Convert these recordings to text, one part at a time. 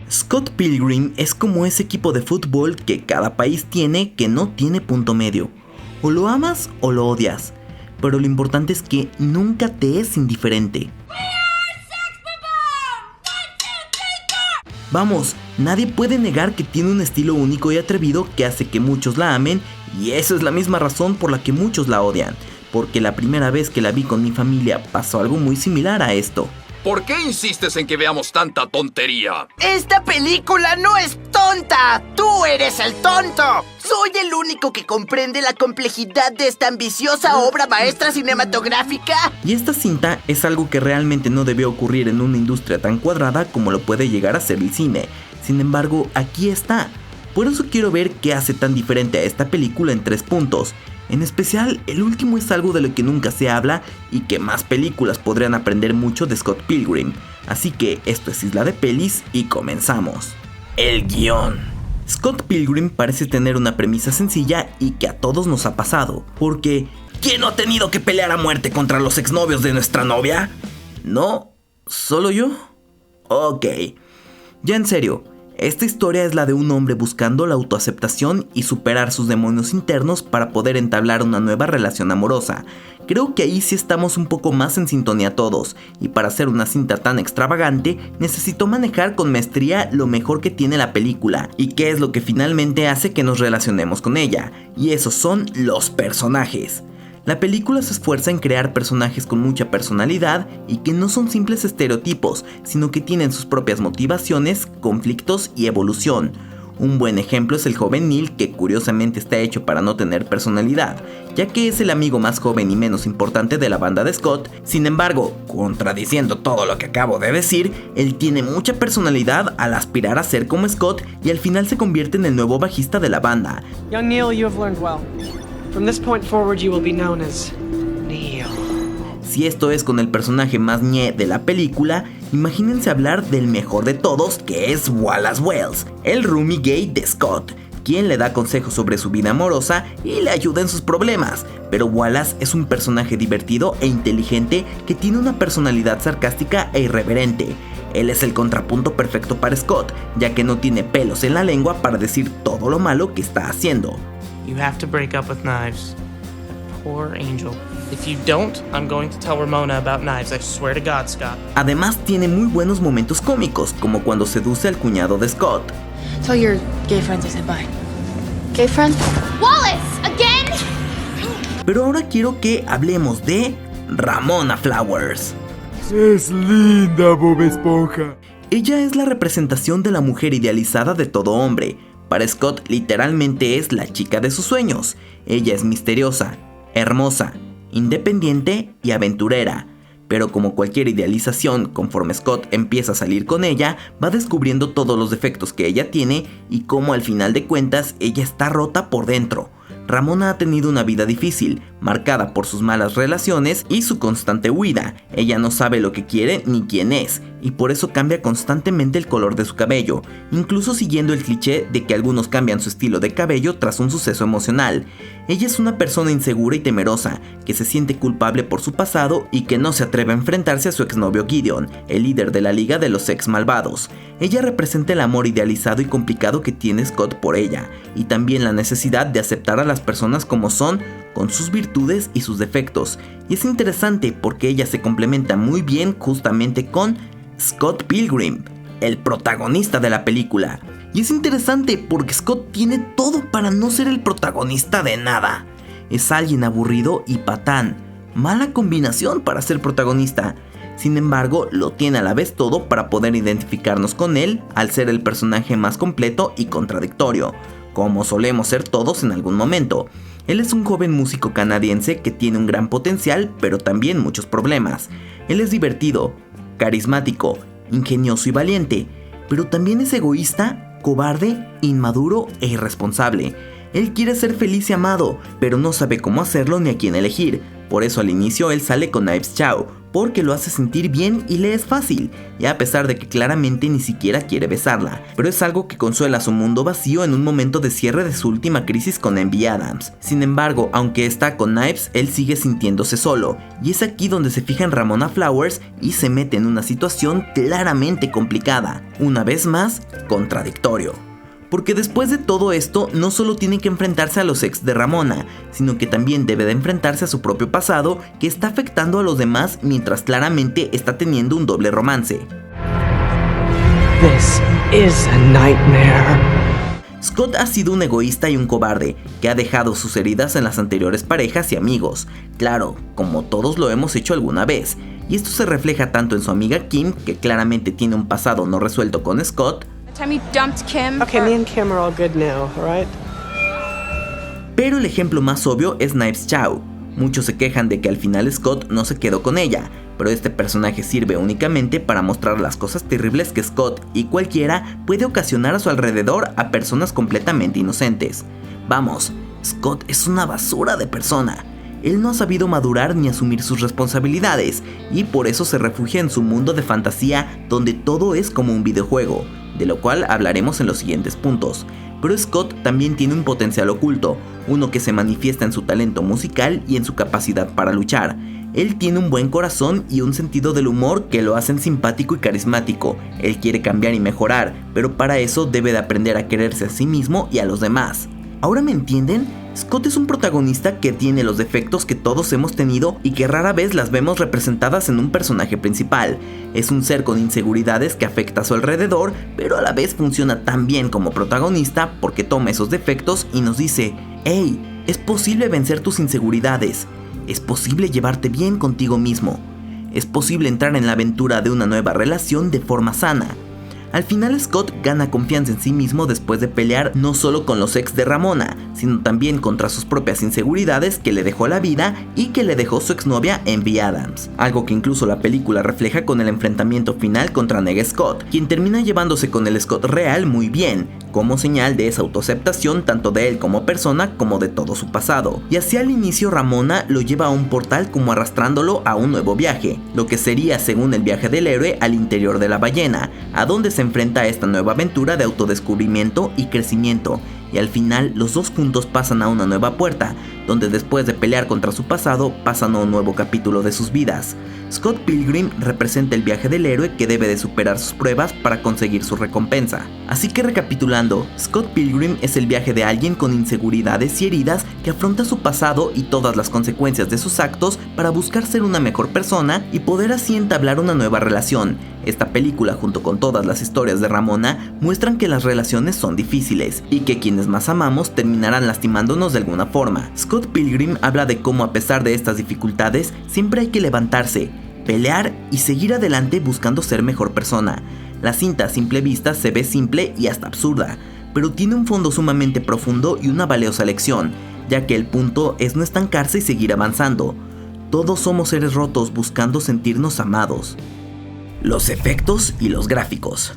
Scott Pilgrim es como ese equipo de fútbol que cada país tiene que no tiene punto medio. O lo amas o lo odias, pero lo importante es que nunca te es indiferente. Vamos, nadie puede negar que tiene un estilo único y atrevido que hace que muchos la amen, y esa es la misma razón por la que muchos la odian, porque la primera vez que la vi con mi familia pasó algo muy similar a esto. ¿Por qué insistes en que veamos tanta tontería? ¡Esta película no es tonta! ¡Tú eres el tonto! Soy el único que comprende la complejidad de esta ambiciosa obra maestra cinematográfica. Y esta cinta es algo que realmente no debe ocurrir en una industria tan cuadrada como lo puede llegar a ser el cine. Sin embargo, aquí está. Por eso quiero ver qué hace tan diferente a esta película en 3 puntos. En especial, el último es algo de lo que nunca se habla y que más películas podrían aprender mucho de Scott Pilgrim. Así que esto es Isla de Pelis y comenzamos. El guión. Scott Pilgrim parece tener una premisa sencilla y que a todos nos ha pasado. Porque, ¿quién no ha tenido que pelear a muerte contra los exnovios de nuestra novia? ¿No? ¿Solo yo? Ok. Ya en serio. Esta historia es la de un hombre buscando la autoaceptación y superar sus demonios internos para poder entablar una nueva relación amorosa. Creo que ahí sí estamos un poco más en sintonía todos, y para hacer una cinta tan extravagante, necesitó manejar con maestría lo mejor que tiene la película, y qué es lo que finalmente hace que nos relacionemos con ella, y esos son los personajes. La película se esfuerza en crear personajes con mucha personalidad y que no son simples estereotipos, sino que tienen sus propias motivaciones, conflictos y evolución. Un buen ejemplo es el joven Neil, que curiosamente está hecho para no tener personalidad, ya que es el amigo más joven y menos importante de la banda de Scott. Sin embargo, contradiciendo todo lo que acabo de decir, él tiene mucha personalidad al aspirar a ser como Scott y al final se convierte en el nuevo bajista de la banda. Young Neil, you have learned well. From this point forward, you will be known as Neil. Si esto es con el personaje más ñe de la película, imagínense hablar del mejor de todos, que es Wallace Wells, el roomie gay de Scott, quien le da consejos sobre su vida amorosa y le ayuda en sus problemas. Pero Wallace es un personaje divertido e inteligente que tiene una personalidad sarcástica e irreverente. Él es el contrapunto perfecto para Scott, ya que no tiene pelos en la lengua para decir todo lo malo que está haciendo. You have to break up with Knives. That poor angel. If you don't, I'm going to tell Ramona about Knives. I swear to God, Scott. Además tiene muy buenos momentos cómicos, como cuando seduce al cuñado de Scott. Tell your gay friends I said bye. Gay friends? Wallace, again? Pero ahora quiero que hablemos de Ramona Flowers. Es linda, Bob Esponja. Ella es la representación de la mujer idealizada de todo hombre. Para Scott literalmente es la chica de sus sueños. Ella es misteriosa, hermosa, independiente y aventurera. Pero como cualquier idealización, conforme Scott empieza a salir con ella, va descubriendo todos los defectos que ella tiene y cómo al final de cuentas ella está rota por dentro. Ramona ha tenido una vida difícil, marcada por sus malas relaciones y su constante huida. Ella no sabe lo que quiere ni quién es, y por eso cambia constantemente el color de su cabello, incluso siguiendo el cliché de que algunos cambian su estilo de cabello tras un suceso emocional. Ella es una persona insegura y temerosa, que se siente culpable por su pasado y que no se atreve a enfrentarse a su exnovio Gideon, el líder de la Liga de los Ex Malvados. Ella representa el amor idealizado y complicado que tiene Scott por ella, y también la necesidad de aceptar a las personas como son, con sus virtudes y sus defectos. Y es interesante porque ella se complementa muy bien justamente con Scott Pilgrim, el protagonista de la película. Y es interesante porque Scott tiene todo para no ser el protagonista de nada. Es alguien aburrido y patán, mala combinación para ser protagonista. Sin embargo, lo tiene a la vez todo para poder identificarnos con él al ser el personaje más completo y contradictorio, como solemos ser todos en algún momento. Él es un joven músico canadiense que tiene un gran potencial, pero también muchos problemas. Él es divertido, carismático, ingenioso y valiente, pero también es egoísta, cobarde, inmaduro e irresponsable. Él quiere ser feliz y amado, pero no sabe cómo hacerlo ni a quién elegir. Por eso al inicio él sale con Knives Chow, porque lo hace sentir bien y le es fácil, y a pesar de que claramente ni siquiera quiere besarla, pero es algo que consuela su mundo vacío en un momento de cierre de su última crisis con Envy Adams. Sin embargo, aunque está con Knives, él sigue sintiéndose solo, y es aquí donde se fija en Ramona Flowers y se mete en una situación claramente complicada. Una vez más, contradictorio. Porque después de todo esto, no solo tiene que enfrentarse a los ex de Ramona, sino que también debe de enfrentarse a su propio pasado que está afectando a los demás mientras claramente está teniendo un doble romance. This is a nightmare. Scott ha sido un egoísta y un cobarde, que ha dejado sus heridas en las anteriores parejas y amigos, claro, como todos lo hemos hecho alguna vez, y esto se refleja tanto en su amiga Kim, que claramente tiene un pasado no resuelto con Scott, Okay, me and Kim are all good now, alright? pero el ejemplo más obvio es Knives Chow. Muchos se quejan de que al final Scott no se quedó con ella, pero este personaje sirve únicamente para mostrar las cosas terribles que Scott y cualquiera puede ocasionar a su alrededor a personas completamente inocentes. Vamos, Scott es una basura de persona. Él no ha sabido madurar ni asumir sus responsabilidades, y por eso se refugia en su mundo de fantasía donde todo es como un videojuego, de lo cual hablaremos en los siguientes puntos. Pero Scott también tiene un potencial oculto, uno que se manifiesta en su talento musical y en su capacidad para luchar. Él tiene un buen corazón y un sentido del humor que lo hacen simpático y carismático. Él quiere cambiar y mejorar, pero para eso debe de aprender a quererse a sí mismo y a los demás. ¿Ahora me entienden? Scott es un protagonista que tiene los defectos que todos hemos tenido y que rara vez las vemos representadas en un personaje principal. Es un ser con inseguridades que afecta a su alrededor, pero a la vez funciona tan bien como protagonista porque toma esos defectos y nos dice: hey, es posible vencer tus inseguridades, es posible llevarte bien contigo mismo, es posible entrar en la aventura de una nueva relación de forma sana. Al final Scott gana confianza en sí mismo después de pelear no solo con los ex de Ramona, sino también contra sus propias inseguridades que le dejó la vida y que le dejó su exnovia Envy Adams, algo que incluso la película refleja con el enfrentamiento final contra Nega Scott, quien termina llevándose con el Scott real muy bien, como señal de esa autoaceptación tanto de él como persona como de todo su pasado. Y así al inicio Ramona lo lleva a un portal como arrastrándolo a un nuevo viaje, lo que sería según el viaje del héroe al interior de la ballena, a donde se enfrenta a esta nueva aventura de autodescubrimiento y crecimiento, y al final los dos juntos pasan a una nueva puerta, donde después de pelear contra su pasado pasan a un nuevo capítulo de sus vidas. Scott Pilgrim representa el viaje del héroe que debe de superar sus pruebas para conseguir su recompensa. Así que recapitulando, Scott Pilgrim es el viaje de alguien con inseguridades y heridas que afronta su pasado y todas las consecuencias de sus actos para buscar ser una mejor persona y poder así entablar una nueva relación. Esta película, junto con todas las historias de Ramona, muestran que las relaciones son difíciles y que quienes más amamos terminarán lastimándonos de alguna forma. Scott Pilgrim habla de cómo a pesar de estas dificultades siempre hay que levantarse, pelear y seguir adelante buscando ser mejor persona. La cinta a simple vista se ve simple y hasta absurda, pero tiene un fondo sumamente profundo y una valiosa lección, ya que el punto es no estancarse y seguir avanzando. Todos somos seres rotos buscando sentirnos amados. Los efectos y los gráficos.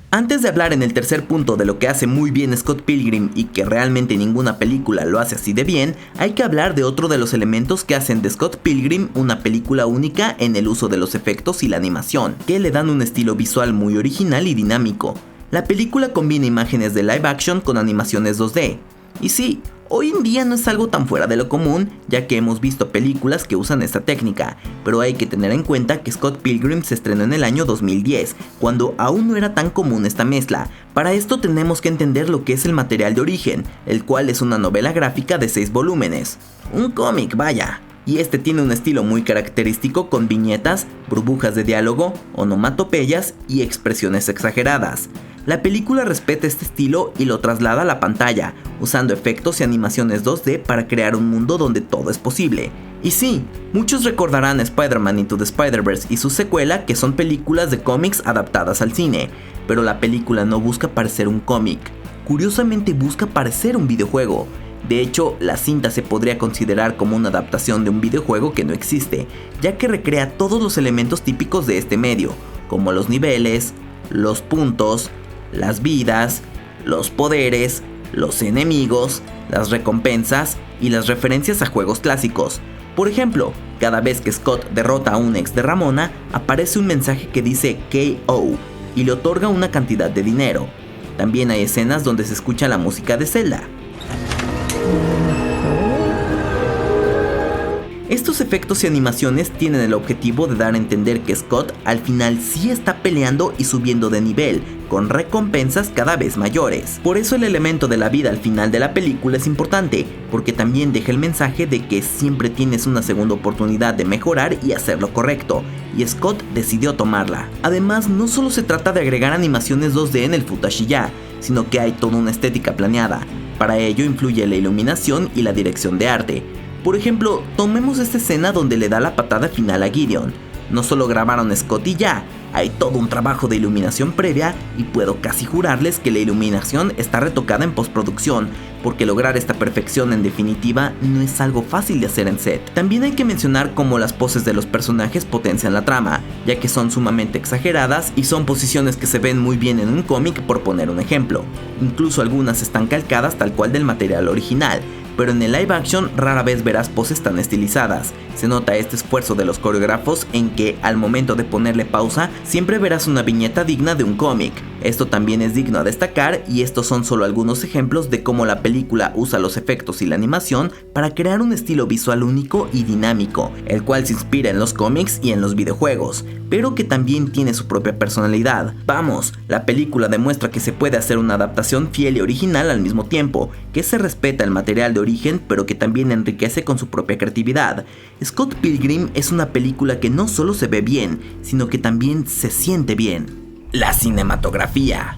Antes de hablar en el tercer punto de lo que hace muy bien Scott Pilgrim y que realmente ninguna película lo hace así de bien, hay que hablar de otro de los elementos que hacen de Scott Pilgrim una película única en el uso de los efectos y la animación, que le dan un estilo visual muy original y dinámico. La película combina imágenes de live action con animaciones 2D. Y sí, hoy en día no es algo tan fuera de lo común, ya que hemos visto películas que usan esta técnica, pero hay que tener en cuenta que Scott Pilgrim se estrenó en el año 2010, cuando aún no era tan común esta mezcla. Para esto tenemos que entender lo que es el material de origen, el cual es una novela gráfica de 6 volúmenes. Un cómic, vaya. Y este tiene un estilo muy característico con viñetas, burbujas de diálogo, onomatopeyas y expresiones exageradas. La película respeta este estilo y lo traslada a la pantalla, usando efectos y animaciones 2D para crear un mundo donde todo es posible. Y sí, muchos recordarán Spider-Man Into the Spider-Verse y su secuela, que son películas de cómics adaptadas al cine, pero la película no busca parecer un cómic, curiosamente busca parecer un videojuego. De hecho, la cinta se podría considerar como una adaptación de un videojuego que no existe, ya que recrea todos los elementos típicos de este medio, como los niveles, los puntos, las vidas, los poderes, los enemigos, las recompensas y las referencias a juegos clásicos. Por ejemplo, cada vez que Scott derrota a un ex de Ramona, aparece un mensaje que dice KO y le otorga una cantidad de dinero. También hay escenas donde se escucha la música de Zelda. Estos efectos y animaciones tienen el objetivo de dar a entender que Scott al final sí está peleando y subiendo de nivel, con recompensas cada vez mayores. Por eso el elemento de la vida al final de la película es importante, porque también deja el mensaje de que siempre tienes una segunda oportunidad de mejorar y hacer lo correcto, y Scott decidió tomarla. Además, no solo se trata de agregar animaciones 2D en el footage y ya, sino que hay toda una estética planeada. Para ello influye la iluminación y la dirección de arte. Por ejemplo, tomemos esta escena donde le da la patada final a Gideon. No solo grabaron Scott y ya, hay todo un trabajo de iluminación previa y puedo casi jurarles que la iluminación está retocada en postproducción, porque lograr esta perfección en definitiva no es algo fácil de hacer en set. También hay que mencionar cómo las poses de los personajes potencian la trama, ya que son sumamente exageradas y son posiciones que se ven muy bien en un cómic, por poner un ejemplo. Incluso algunas están calcadas tal cual del material original, pero en el live action rara vez verás poses tan estilizadas. Se nota este esfuerzo de los coreógrafos en que al momento de ponerle pausa siempre verás una viñeta digna de un cómic. Esto también es digno a destacar y estos son solo algunos ejemplos de cómo la película usa los efectos y la animación para crear un estilo visual único y dinámico, el cual se inspira en los cómics y en los videojuegos, pero que también tiene su propia personalidad. Vamos, la película demuestra que se puede hacer una adaptación fiel y original al mismo tiempo, que se respeta el material de origen pero que también enriquece con su propia creatividad. Scott Pilgrim es una película que no solo se ve bien, sino que también se siente bien. La cinematografía.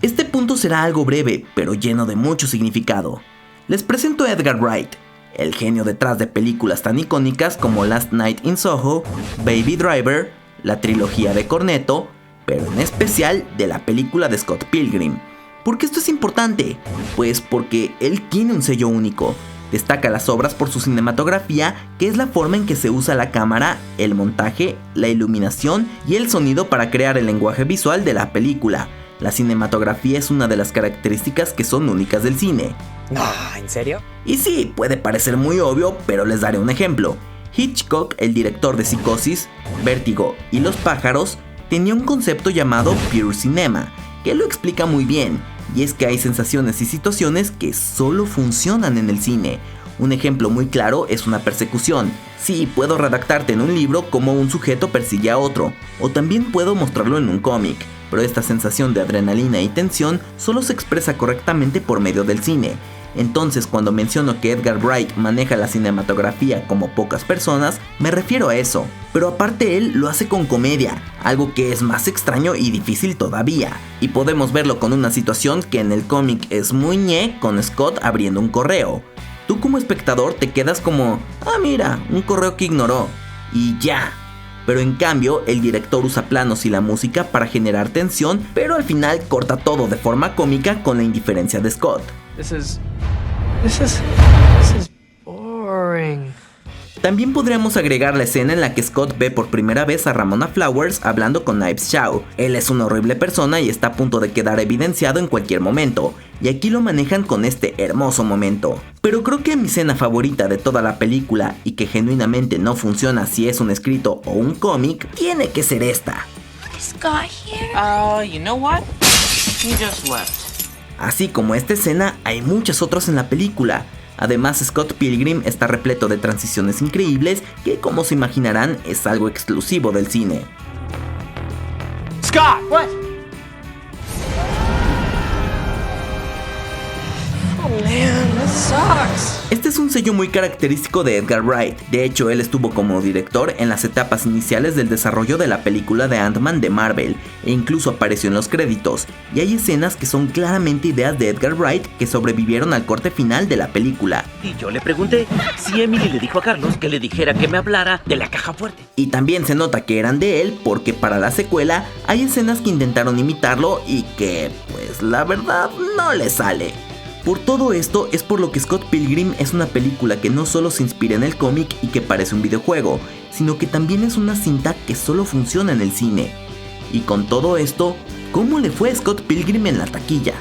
Este punto será algo breve, pero lleno de mucho significado. Les presento a Edgar Wright, el genio detrás de películas tan icónicas como Last Night in Soho, Baby Driver, la trilogía de Cornetto, pero en especial de la película de Scott Pilgrim. ¿Por qué esto es importante? Pues porque él tiene un sello único. Destaca las obras por su cinematografía, que es la forma en que se usa la cámara, el montaje, la iluminación y el sonido para crear el lenguaje visual de la película. La cinematografía es una de las características que son únicas del cine. No, ¿en serio? Y sí, puede parecer muy obvio, pero les daré un ejemplo. Hitchcock, el director de Psicosis, Vértigo y Los pájaros, tenía un concepto llamado Pure Cinema, que lo explica muy bien. Y es que hay sensaciones y situaciones que solo funcionan en el cine. Un ejemplo muy claro es una persecución. Sí, puedo redactarte en un libro cómo un sujeto persigue a otro, o también puedo mostrarlo en un cómic, pero esta sensación de adrenalina y tensión solo se expresa correctamente por medio del cine. Entonces, cuando menciono que Edgar Wright maneja la cinematografía como pocas personas, me refiero a eso. Pero aparte él lo hace con comedia, algo que es más extraño y difícil todavía. Y podemos verlo con una situación que en el cómic es muy ñe, con Scott abriendo un correo. Tú como espectador te quedas como, mira, un correo que ignoró, y ya. Pero en cambio, el director usa planos y la música para generar tensión, pero al final corta todo de forma cómica con la indiferencia de Scott. This is boring. También podríamos agregar la escena en la que Scott ve por primera vez a Ramona Flowers hablando con Knives Chow. Él es una horrible persona y está a punto de quedar evidenciado en cualquier momento, y aquí lo manejan con este hermoso momento. Pero creo que mi escena favorita de toda la película, y que genuinamente no funciona si es un escrito o un cómic, tiene que ser esta. Scott here? You know what? He just left. Así como esta escena, hay muchas otras en la película. Además, Scott Pilgrim está repleto de transiciones increíbles que, como se imaginarán, es algo exclusivo del cine. Scott! What? Oh man, this sucks. Este es un sello muy característico de Edgar Wright. De hecho, él estuvo como director en las etapas iniciales del desarrollo de la película de Ant-Man de Marvel, e incluso apareció en los créditos, y hay escenas que son claramente ideas de Edgar Wright que sobrevivieron al corte final de la película. Y yo le pregunté si Emily le dijo a Carlos que le dijera que me hablara de la caja fuerte. Y también se nota que eran de él porque para la secuela hay escenas que intentaron imitarlo y que, pues la verdad, no le sale. Por todo esto es por lo que Scott Pilgrim es una película que no solo se inspira en el cómic y que parece un videojuego, sino que también es una cinta que solo funciona en el cine. Y con todo esto, ¿cómo le fue a Scott Pilgrim en la taquilla?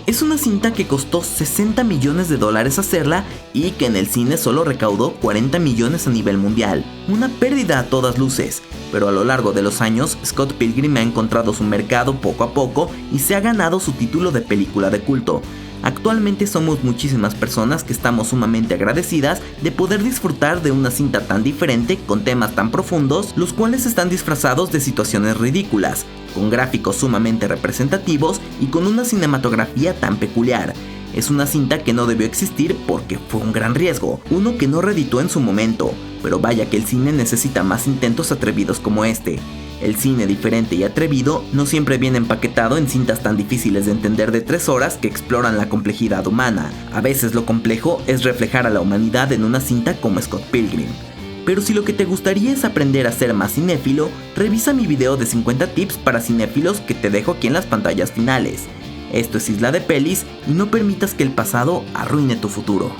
Es una cinta que costó $60 millones hacerla y que en el cine solo recaudó 40 millones a nivel mundial. Una pérdida a todas luces, pero a lo largo de los años Scott Pilgrim ha encontrado su mercado poco a poco y se ha ganado su título de película de culto. Actualmente somos muchísimas personas que estamos sumamente agradecidas de poder disfrutar de una cinta tan diferente con temas tan profundos, los cuales están disfrazados de situaciones ridículas, con gráficos sumamente representativos y con una cinematografía tan peculiar. Es una cinta que no debió existir porque fue un gran riesgo, uno que no reditó en su momento, pero vaya que el cine necesita más intentos atrevidos como este. El cine diferente y atrevido no siempre viene empaquetado en cintas tan difíciles de entender de 3 horas que exploran la complejidad humana. A veces lo complejo es reflejar a la humanidad en una cinta como Scott Pilgrim. Pero si lo que te gustaría es aprender a ser más cinéfilo, revisa mi video de 50 tips para cinéfilos que te dejo aquí en las pantallas finales. Esto es Isla de Pelis y no permitas que el pasado arruine tu futuro.